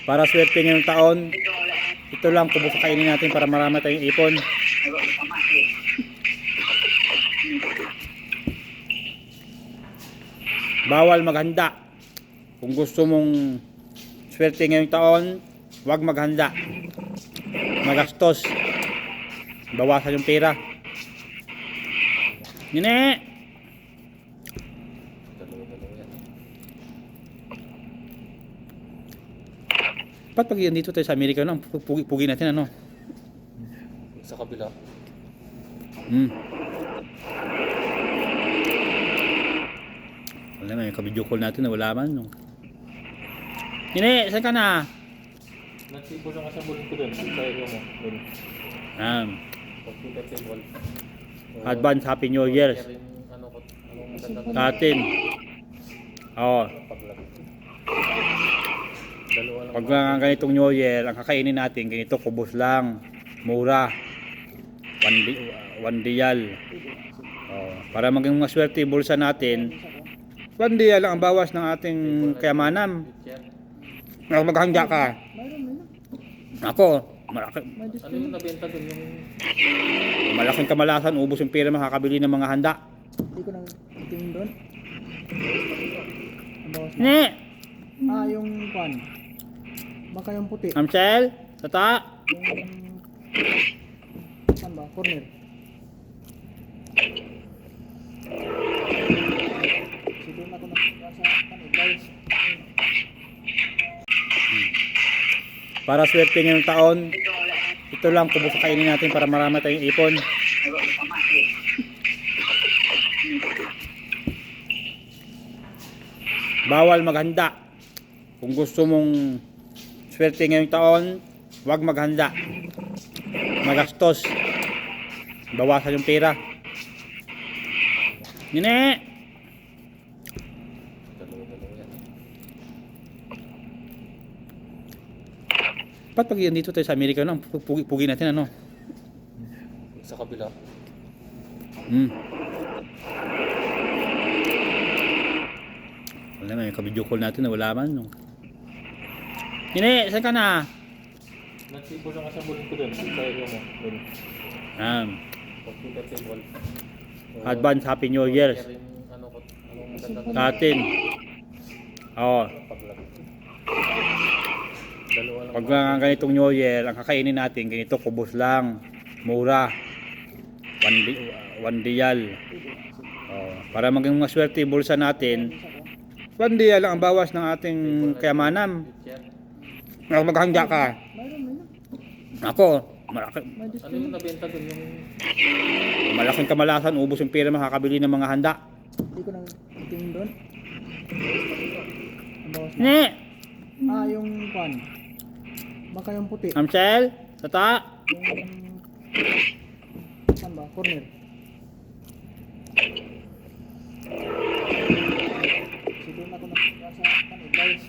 Para swerte ngayong taon, ito lang kubos sa kainin natin para marami tayong ipon. Bawal maghanda. Kung gusto mong swerte ngayong taon, huwag maghanda. Magastos. Bawasan yung pera. Nene! Ba't pag dito tayo sa Amerika, no? Pugi natin, ano? Sa kabila. Wala naman, yung kabidyo call natin na wala man, no? Nene, saan ka na? Nagsipo lang kasi bulin ko dun. Sa iyo mo. Dun. Pagkita table. Advance Happy New Year Ano ko? sa atin. Oo. Dalawa lang. Pag ganitong New Year, ang kakainin natin, ganito, kubos lang. Mura. One Real. Para maging maswerte yung bulsa natin, 1 Real lang ang bawas ng ating kayamanan. Maghangga ka. Ako, malaki, Ano yung nabenta dun? Yung malaking kamalasan, ubos yung pera makakabili ng mga handa. Hindi ko nang tingin doon. Ang bawas na. Ne! Yung pan. Baka yung puti. Amsel, tata. Yung... Saan ba? Corner. So doon ako nasa guys. Para swerte ngayong taon, ito lang kubos sa kainin natin para marami tayong ipon. Bawal maghanda. Kung gusto mong swerte ngayong taon, huwag maghanda. Magastos. Bawasan yung pera. Nene! dalawa yan. Ba't pag dito tayo sa Amerika, no? Pugi natin, ano? Sa kabila. Wala naman, yung kabidyo call natin na wala man, no? Nene, saan ka na? Nagsipo lang kasi bulin ko dun. Sa iyo mo. Dun. Pagkita table. Advance Happy New Year Ano ko? sa atin. Oo. Dalawa lang. Pag ganitong New Year, ang kakainin natin, ganito, kubos lang. Mura. 1 Real. Para maging maswerte yung bulsa natin, 1 Real lang ang bawas ng ating kayamanan. Maghangga ka. Ako, malaki, Ano yung nabenta dun? Yung malaking kamalasan, ubos yung pera makakabili ng mga handa. Hindi ko nang tingin doon. Ang bawas na. Ne! Yung pan. Baka yung puti. Amsel, tata. Yung... Saan ba? Corner. So doon ako nasa guys.